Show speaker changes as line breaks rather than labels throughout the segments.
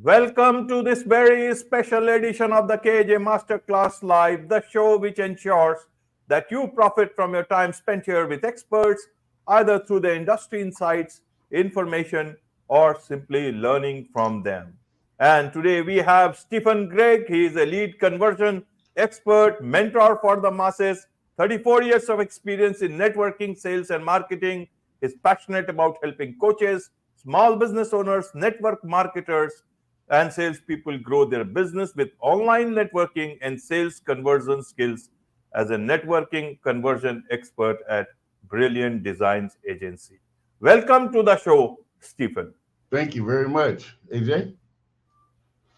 Welcome to this very special edition of the KAJ Masterclass Live, the show which ensures that you profit from your time spent here with experts, either through the industry insights, information, or simply learning from them. And today we have Stephen Gregg. He is a lead conversion expert, mentor for the masses, 34 years of experience in networking, sales, and marketing. He's passionate about helping coaches, small business owners, network marketers, and salespeople grow their business with online networking and sales conversion skills as a networking conversion expert at Brilliant Designs Agency. Welcome to the show, Stephen.
Thank you very much, AJ.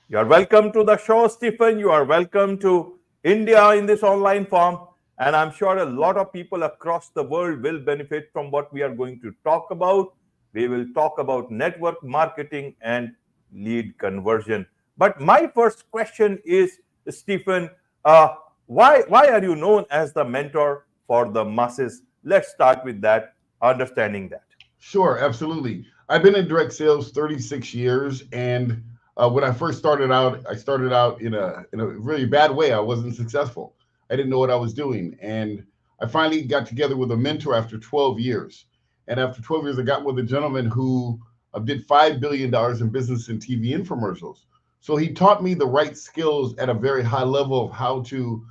You are welcome to the show, Stephen. You are welcome to India in this online form. And I'm sure a lot of people across the world will benefit from what we are going to talk about. We will talk about network marketing and lead conversion. But my first question is, Stephen, why are you known as the mentor for the masses? Let's start with that, understanding that.
Sure, absolutely. I've been in direct sales 36 years, and when I first started out, I started out in a really bad way. I wasn't successful. I didn't know what I was doing, and I finally got together with a mentor after 12 years. And after 12 years, I got with a gentleman who did $5 billion in business and TV infomercials. So he taught me the right skills at a very high level of how to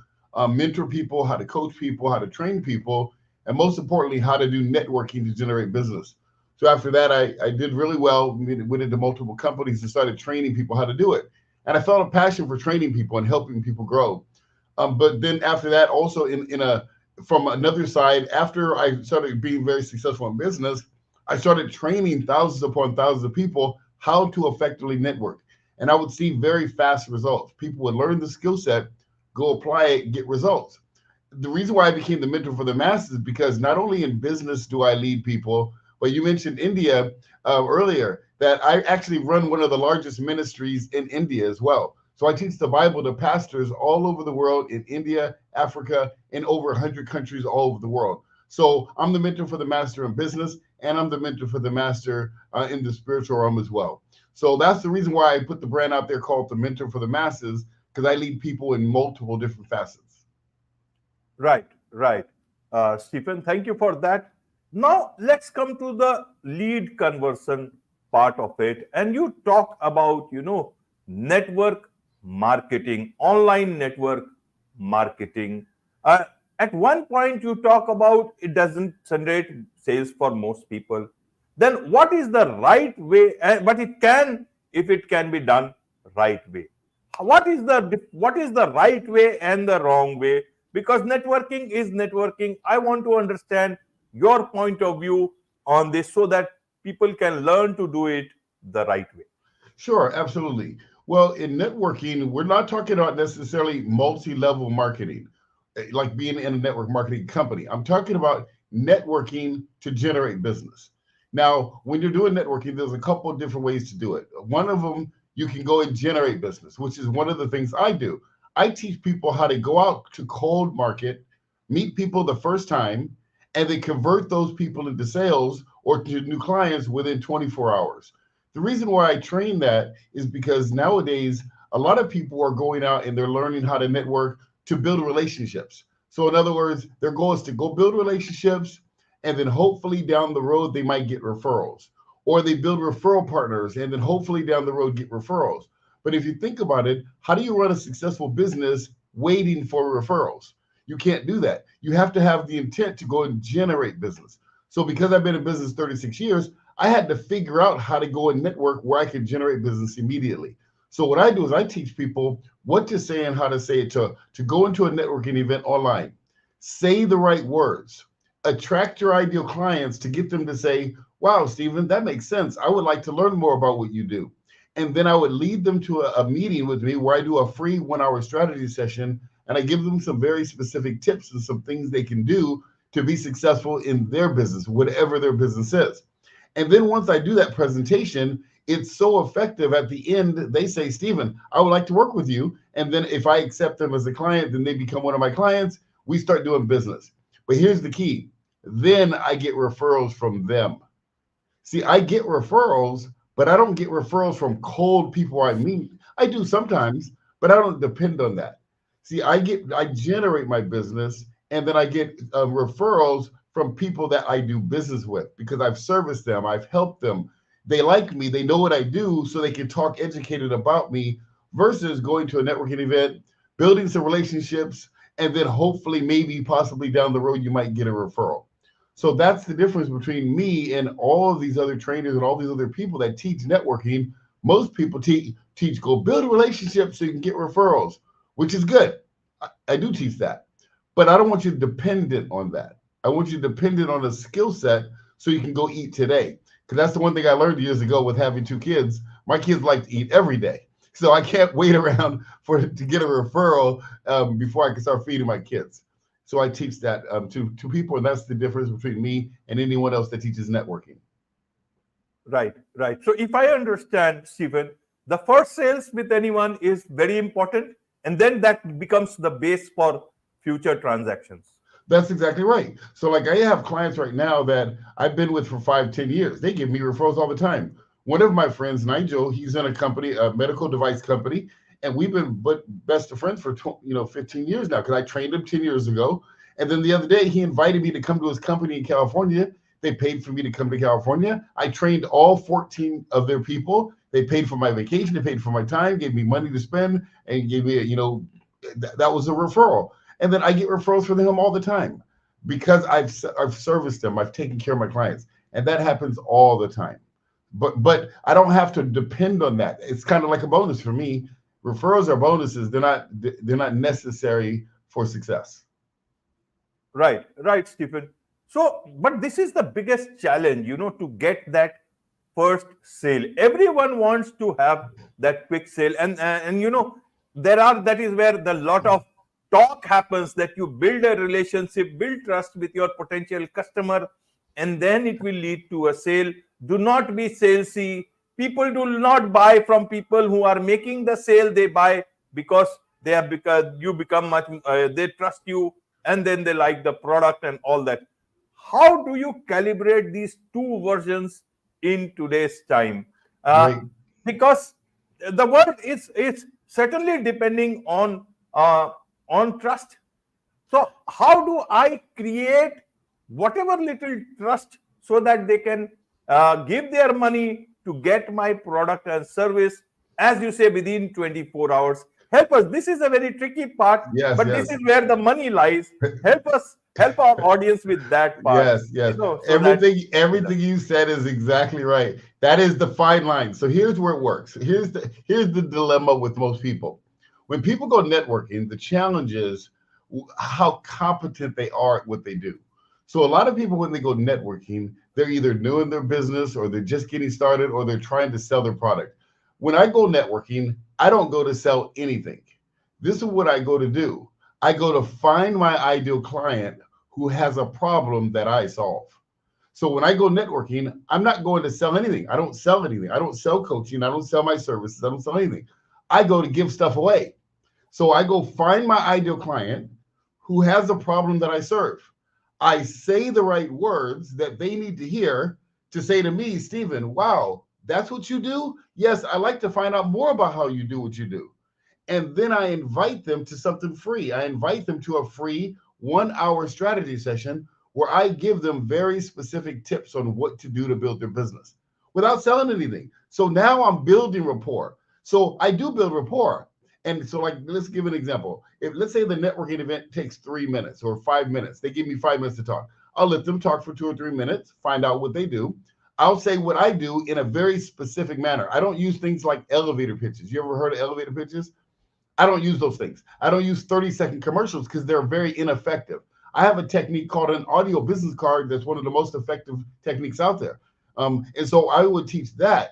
mentor people, how to coach people, how to train people, and most importantly, how to do networking to generate business. So after that, I did really well, went into multiple companies and started training people how to do it. And I felt a passion for training people and helping people grow. But then after that, also from another side, after I started being very successful in business, I started training thousands upon thousands of people how to effectively network. And I would see very fast results. People would learn the skill set, go apply it, get results. The reason why I became the mentor for the masses is because not only in business do I lead people, but you mentioned India earlier, that I actually run one of the largest ministries in India as well. So I teach the Bible to pastors all over the world, in India, Africa, and over 100 countries all over the world. So I'm the mentor for the master in business, and I'm the mentor for the master in the spiritual realm as well. So that's the reason why I put the brand out there called the Mentor for the Masses, because I lead people in multiple different facets.
Right. Stephen, thank you for that. Now let's come to the lead conversion part of it. And you talk about, network marketing, online network marketing. At one point, you talk about it doesn't generate sales for most people. Then what is the right way? But it can, if it can be done right way. What is the right way and the wrong way? Because networking is networking. I want to understand your point of view on this so that people can learn to do it the right way.
Sure, absolutely. Well, in networking, we're not talking about necessarily multi-level marketing, like being in a network marketing company. I'm talking about networking to generate business. Now, when you're doing networking, there's a couple of different ways to do it. One of them, you can go and generate business, which is one of the things I do. I teach people how to go out to cold market, meet people the first time, and then convert those people into sales or to new clients within 24 hours. The reason why I train that is because nowadays, a lot of people are going out and they're learning how to network to build relationships. So in other words, their goal is to go build relationships, and then hopefully down the road, they might get referrals. Or they build referral partners, and then hopefully down the road get referrals. But if you think about it, how do you run a successful business waiting for referrals? You can't do that. You have to have the intent to go and generate business. So because I've been in business 36 years, I had to figure out how to go and network where I could generate business immediately. So what I do is I teach people what to say and how to say it to go into a networking event online. Say the right words. Attract your ideal clients to get them to say, wow, Stephen, that makes sense. I would like to learn more about what you do. And then I would lead them to a meeting with me where I do a free 1-hour strategy session, and I give them some very specific tips and some things they can do to be successful in their business, whatever their business is. And then once I do that presentation, it's so effective. At the end, they say, Stephen, I would like to work with you. And then if I accept them as a client, then they become one of my clients. We start doing business. But here's the key. Then I get referrals from them. See, I get referrals, but I don't get referrals from cold people I meet. I do sometimes, but I don't depend on that. See, I generate my business, and then I get referrals from people that I do business with because I've serviced them, I've helped them. They like me, they know what I do, so they can talk educated about me versus going to a networking event, building some relationships, and then hopefully, maybe, possibly down the road, you might get a referral. So that's the difference between me and all of these other trainers and all these other people that teach networking. Most people teach go build relationships so you can get referrals, which is good. I do teach that, but I don't want you dependent on that. I want you dependent on a skill set so you can go eat today. Because that's the one thing I learned years ago with having two kids. My kids like to eat every day. So I can't wait around to get a referral before I can start feeding my kids. So I teach that to people, and that's the difference between me and anyone else that teaches networking.
Right, right. So if I understand, Stephen, the first sales with anyone is very important, and then that becomes the base for future transactions.
That's exactly right. So like I have clients right now that I've been with for 5, 10 years. They give me referrals all the time. One of my friends, Nigel, he's in a company, a medical device company, and we've been best of friends for 15 years now because I trained him 10 years ago. And then the other day he invited me to come to his company in California. They paid for me to come to California. I trained all 14 of their people. They paid for my vacation. They paid for my time, gave me money to spend, and gave me, that was a referral. And then I get referrals from them all the time because I've serviced them. I've taken care of my clients, and that happens all the time. But I don't have to depend on that. It's kind of like a bonus for me. Referrals are bonuses. They're not necessary for success.
Right, right, Stephen. So, but this is the biggest challenge, to get that first sale. Everyone wants to have that quick sale, and that is where the lot of talk happens, that you build a relationship, build trust with your potential customer, and then it will lead to a sale. Do not be salesy. People do not buy from people who are making the sale. They buy because you become much. They trust you, and then they like the product and all that. How do you calibrate these two versions in today's time?
Great.
Because the world is certainly depending on trust. So how do I create whatever little trust so that they can give their money to get my product and service, as you say, within 24 hours? Help us. This is a very tricky part,
Yes,
but this
yes.
is where the money lies. Help us, help our audience with that part.
Yes, yes.
So that
Everything you said is exactly right. That is the fine line. So here's where it works. Here's the dilemma with most people. When people go networking, the challenge is how competent they are at what they do. So a lot of people, when they go networking, they're either new in their business, or they're just getting started, or they're trying to sell their product. When I go networking, I don't go to sell anything. This is what I go to do. I go to find my ideal client who has a problem that I solve. So when I go networking, I'm not going to sell anything. I don't sell anything. I don't sell coaching. I don't sell my services. I don't sell anything. I go to give stuff away. So I go find my ideal client who has a problem that I serve. I say the right words that they need to hear to say to me, Stephen, wow, that's what you do? Yes, I like to find out more about how you do what you do. And then I invite them to something free. I invite them to a free 1-hour strategy session where I give them very specific tips on what to do to build their business without selling anything. So now I'm building rapport. So I do build rapport. And so, like, let's give an example. If, let's say, the networking event takes 3 minutes or 5 minutes, they give me 5 minutes to talk. I'll let them talk for 2 or 3 minutes, find out what they do. I'll say what I do in a very specific manner. I don't use things like elevator pitches. You ever heard of elevator pitches? I don't use those things. I don't use 30-second commercials because they're very ineffective. I have a technique called an audio business card that's one of the most effective techniques out there. And so I would teach that,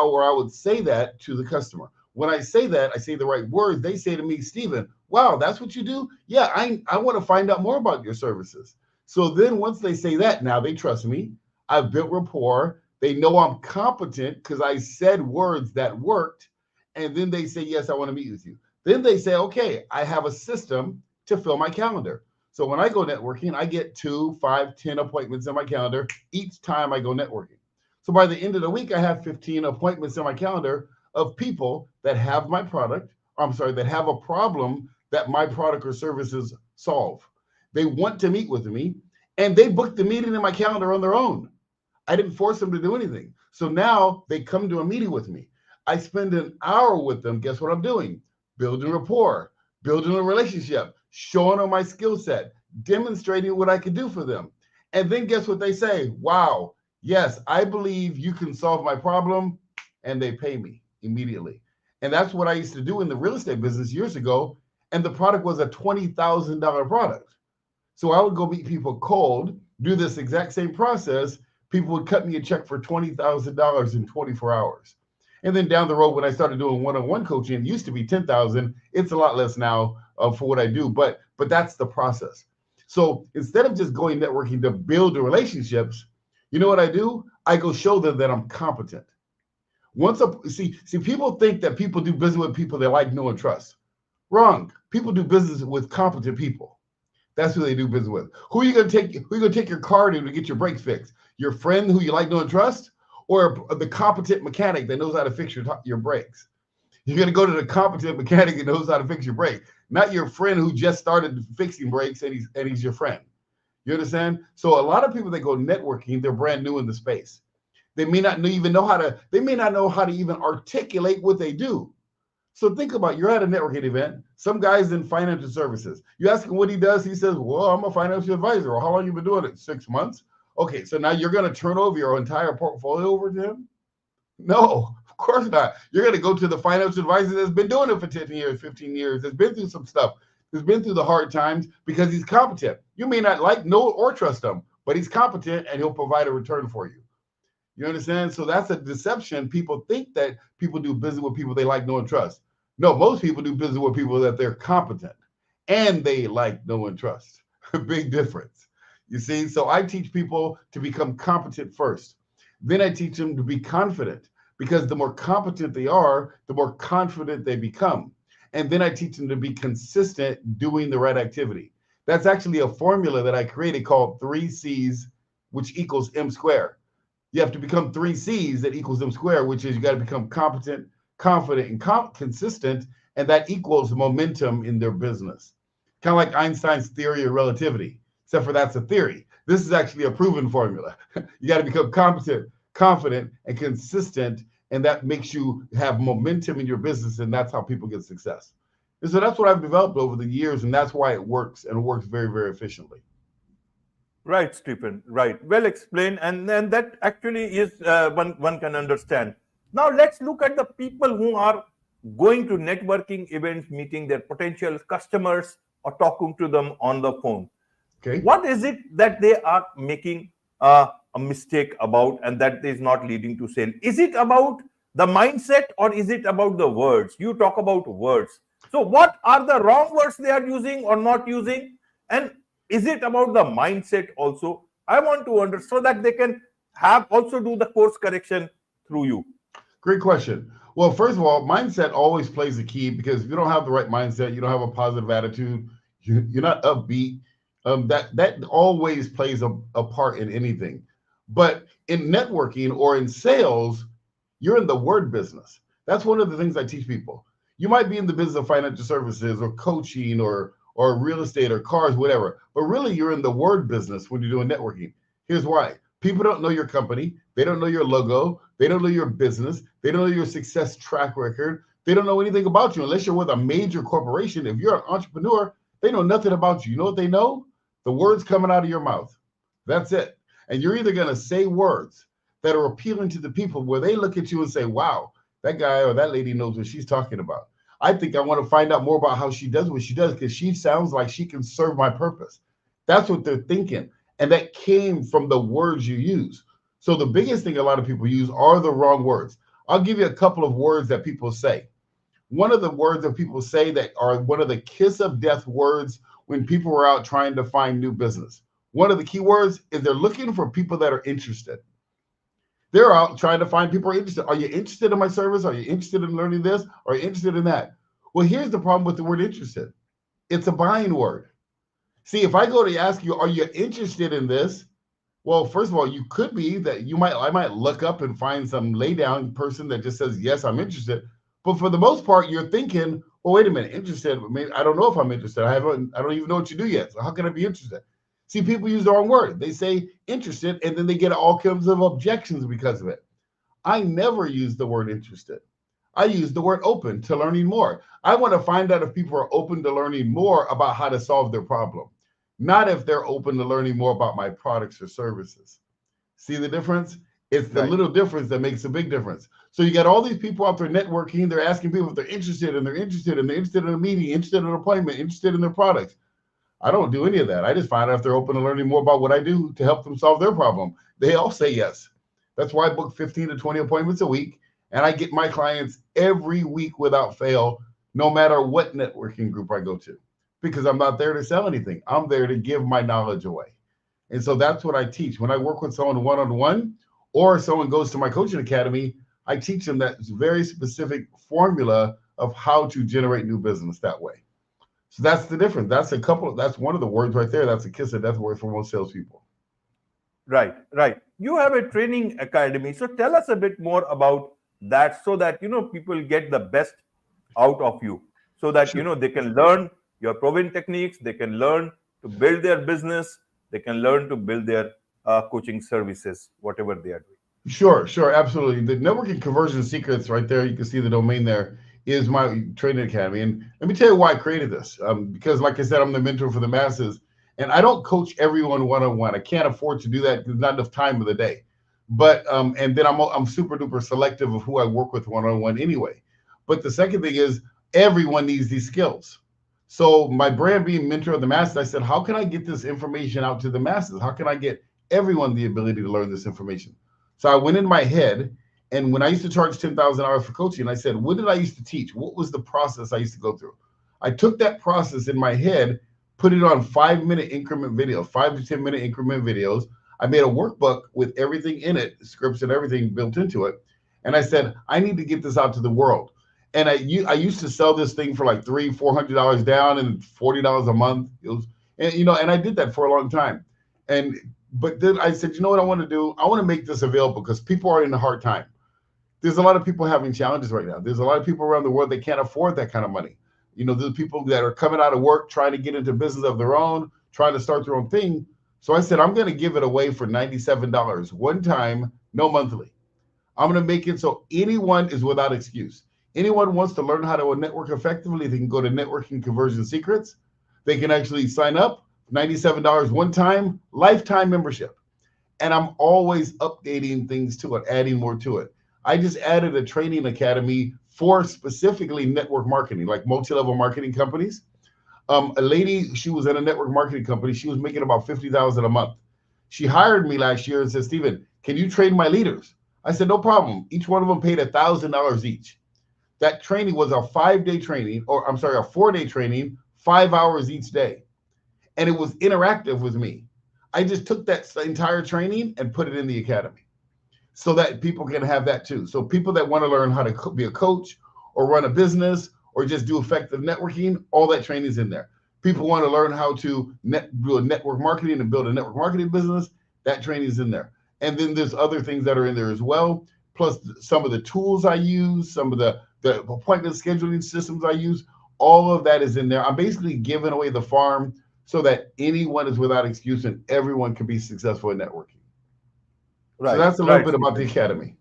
or I would say that to the customer. When I say that, I say the right words. They say to me, Stephen, wow, that's what you do? Yeah, I want to find out more about your services. So then once they say that, now they trust me. I've built rapport. They know I'm competent because I said words that worked. And then they say, yes, I want to meet with you. Then they say, okay, I have a system to fill my calendar. So when I go networking, I get 2, 5, 10 appointments in my calendar each time I go networking. So by the end of the week, I have 15 appointments in my calendar of people that have my product, that have a problem that my product or services solve. They want to meet with me, and they booked the meeting in my calendar on their own. I didn't force them to do anything. So now they come to a meeting with me. I spend an hour with them. Guess what I'm doing? Building rapport, building a relationship, showing them my skill set, demonstrating what I can do for them. And then guess what they say? Wow, yes, I believe you can solve my problem. And they pay me immediately. And that's what I used to do in the real estate business years ago. And the product was a $20,000 product. So I would go meet people cold, do this exact same process. People would cut me a check for $20,000 in 24 hours. And then down the road, when I started doing one-on-one coaching, it used to be 10,000. It's a lot less now for what I do, but that's the process. So instead of just going networking to build the relationships, you know what I do? I go show them that I'm competent. See, people think that people do business with people they like, know, and trust. Wrong. People do business with competent people. That's who they do business with. Who are you going to take your car to get your brakes fixed? Your friend who you like, know, and trust, or the competent mechanic that knows how to fix your brakes? You're going to go to the competent mechanic that knows how to fix your brake, not your friend who just started fixing brakes and he's your friend. You understand? So a lot of people that go networking, they're brand new in the space. They may not know how to even articulate what they do. So think about, you're at a networking event. Some guy's in financial services. You ask him what he does. He says, well, I'm a financial advisor. Well, how long you been doing it? 6 months. Okay, so now you're going to turn over your entire portfolio over to him? No, of course not. You're going to go to the financial advisor that's been doing it for 10 years, 15 years, that's been through some stuff, that's been through the hard times because he's competent. You may not like, know, or trust him, but he's competent and he'll provide a return for you. You understand? So that's a deception. People think that people do business with people they like, know, and trust. No, most people do business with people that they're competent and they like, know, and trust. Big difference. You see? So I teach people to become competent first. Then I teach them to be confident, because the more competent they are, the more confident they become. And then I teach them to be consistent doing the right activity. That's actually a formula that I created called 3 C's, which equals M squared. You have to become 3 C's that equals M squared, which is you got to become competent, confident, and consistent, and that equals momentum in their business. Kind of like Einstein's theory of relativity, except for that's a theory. This is actually a proven formula. You got to become competent, confident, and consistent, and that makes you have momentum in your business, and that's how people get success. And so that's what I've developed over the years, and that's why it works, and it works very, very efficiently.
Right, Stephen. Right. Well explained. And then that actually is one can understand. Now let's look at the people who are going to networking events, meeting their potential customers or talking to them on the phone.
Okay.
What is it that they are making a mistake about and that is not leading to sale? Is it about the mindset or is it about the words? You talk about words. So what are the wrong words they are using or not using? And is it about the mindset also? I want to understand so that they can also do the course correction through you.
Great question. Well, first of all, mindset always plays a key, because if you don't have the right mindset, you don't have a positive attitude, you're not upbeat. That always plays a part in anything. But in networking or in sales, you're in the word business. That's one of the things I teach people. You might be in the business of financial services or coaching or real estate or cars, whatever. But really, you're in the word business when you're doing networking. Here's why. People don't know your company. They don't know your logo. They don't know your business. They don't know your success track record. They don't know anything about you unless you're with a major corporation. If you're an entrepreneur, they know nothing about you. You know what they know? The words coming out of your mouth. That's it. And you're either going to say words that are appealing to the people where they look at you and say, wow, that guy or that lady knows what she's talking about. I think I want to find out more about how she does what she does, because she sounds like she can serve my purpose. That's what they're thinking. And that came from the words you use. So the biggest thing a lot of people use are the wrong words. I'll give you a couple of words that people say. One of the words that people say that are one of the kiss of death words when people are out trying to find new business. One of the key words is they're looking for people that are interested. They're out trying to find people who are interested. Are you interested in my service? Are you interested in learning this? Are you interested in that? Well, here's the problem with the word interested. It's a buying word. See, if I go to ask you, are you interested in this? Well, first of all, you could be that I might look up and find some lay down person that just says, yes, I'm interested. But for the most part, you're thinking, well, wait a minute, interested. Maybe I don't know if I'm interested. I don't even know what you do yet. So how can I be interested? See, people use the wrong word. They say interested, and then they get all kinds of objections because of it. I never use the word interested. I use the word open to learning more. I want to find out if people are open to learning more about how to solve their problem, not if they're open to learning more about my products or services. See the difference? It's the
Right.
little difference that makes a big difference. So you got all these people out there networking. They're asking people if they're interested, and they're interested, and they're interested in a meeting, interested in an appointment, interested in their products. I don't do any of that. I just find out if they're open to learning more about what I do to help them solve their problem. They all say yes. That's why I book 15 to 20 appointments a week. And I get my clients every week without fail, no matter what networking group I go to, because I'm not there to sell anything. I'm there to give my knowledge away. And so that's what I teach. When I work with someone one-on-one, or someone goes to my coaching academy, I teach them that very specific formula of how to generate new business that way. So that's the difference. That's one of the words right there. That's a kiss of death word for most salespeople.
Right, right. You have a training academy. So tell us a bit more about that so that people get the best out of you so that
Sure.
they can learn your proven techniques, they can learn to build their business, they can learn to build their coaching services, whatever they are doing.
Sure, absolutely. The networking conversion secrets right there, you can see the domain there, is my training academy. And let me tell you why I created this. Because like I said, I'm the mentor for the masses, and I don't coach everyone one-on-one. I can't afford to do that. There's not enough time of the day. But and then I'm super duper selective of who I work with one-on-one anyway. But the second thing is everyone needs these skills. So my brand being mentor of the masses, I said, how can I get this information out to the masses? How can I get everyone the ability to learn this information? So I went in my head, and when I used to charge $10,000 for coaching, I said, what did I used to teach? What was the process I used to go through? I took that process in my head, put it on 5-minute increment videos, 5 to 10 minute increment videos. I made a workbook with everything in it, scripts and everything built into it. And I said, I need to get this out to the world. And I used to sell this thing for like $300-400 down and $40 a month. It was, and I did that for a long time. And but then I said, you know what I want to do? I want to make this available because people are in a hard time. There's a lot of people having challenges right now. There's a lot of people around the world that can't afford that kind of money. There's people that are coming out of work, trying to get into business of their own, trying to start their own thing. So I said, I'm going to give it away for $97 one time, no monthly. I'm going to make it so anyone is without excuse. Anyone wants to learn how to network effectively, they can go to Networking Conversion Secrets. They can actually sign up, $97 one time, lifetime membership. And I'm always updating things to it, adding more to it. I just added a training academy for specifically network marketing, like multi-level marketing companies. A lady, she was in a network marketing company. She was making about $50,000 a month. She hired me last year and said, Stephen, can you train my leaders? I said, no problem. Each one of them paid $1,000 each. That training was a 5-day training, or I'm sorry, a 4-day training, 5 hours each day. And it was interactive with me. I just took that entire training and put it in the academy so that people can have that too. So people that want to learn how to be a coach or run a business or just do effective networking, all that training is in there. People want to learn how to do a network marketing and build a network marketing business, that training is in there. And then there's other things that are in there as well, plus some of the tools I use, some of the appointment scheduling systems I use, all of that is in there. I'm basically giving away the farm so that anyone is without excuse and everyone can be successful in networking. So
Right,
that's a little
right,
bit about the
Stephen.
academy.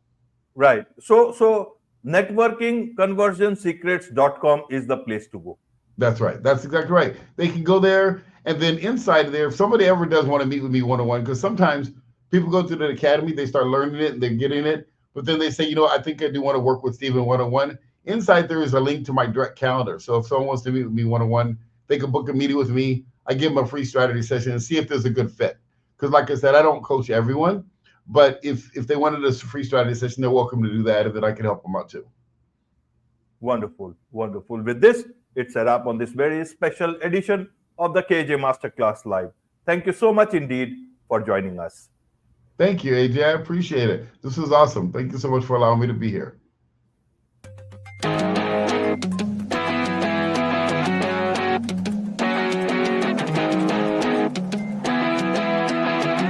Right. So networkingconversionsecrets.com is the place to go.
That's right. That's exactly right. They can go there, and then inside of there, if somebody ever does want to meet with me one-on-one, because sometimes people go through the academy, they start learning it and they're getting it, but then they say, I think I do want to work with Stephen one-on-one. Inside there is a link to my direct calendar. So if someone wants to meet with me one-on-one, they can book a meeting with me. I give them a free strategy session and see if there's a good fit. Because like I said, I don't coach everyone, but if they wanted a free strategy session, they're welcome to do that, and then I can help them out too.
Wonderful, wonderful. With this, it's a wrap on this very special edition of the KJ Masterclass Live. Thank you so much indeed for joining us.
Thank you, AJ. I appreciate it. This was awesome. Thank you so much for allowing me to be here.